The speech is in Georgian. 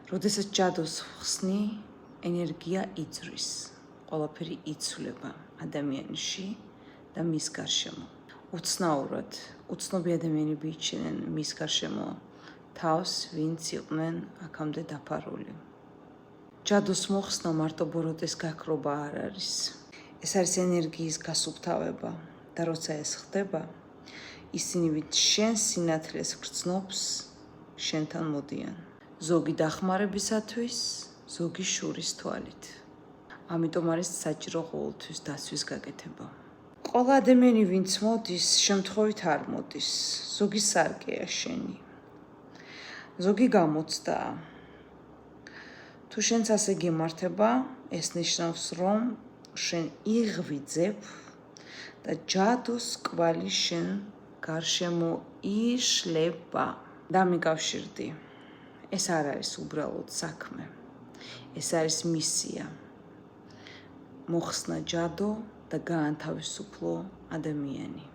როდესაც ჯადოს ხსნი, ენერგია იძრის, ყველაფერი იცვლება ადამიანში და მის გარშემო. უცნაურად, უცნობი ადამიანები იჩენენ მის გარშემო თავს, ვინც იყვნენ აქამდე დაფარული. ჯადოს მოხსნა მარტო ბოროტეს გაქრობა არ არის. ეს არის ენერგიის გასუფთავება და როცა ეს ხდება, ისინი ვინც შენ სინათლეს გრძნობს, შენთან მოდიან. ზოგი დახმარებისათვის, ზოგი შურის თვალით. ამიტომ არის საჭირო ყოველთვის დაცვის გაკეთება. ყველა ადამიანი ვინც მოდის, შემთხვევით არ მოდის. ზოგი სარკეა შენი. ზოგი გამოცდაა. თუ შენც ასე გემართება, ეს ნიშნავს, რომ შენ იღვიძებ და ჯადოს კვალი შენ გარშემო იშლება. დამიკავშირდი. ეს არ არის უბრალოდ საქმე. ეს არის მისია. მოხსნა ჯადო და გაანთავისუფლო ადამიანი.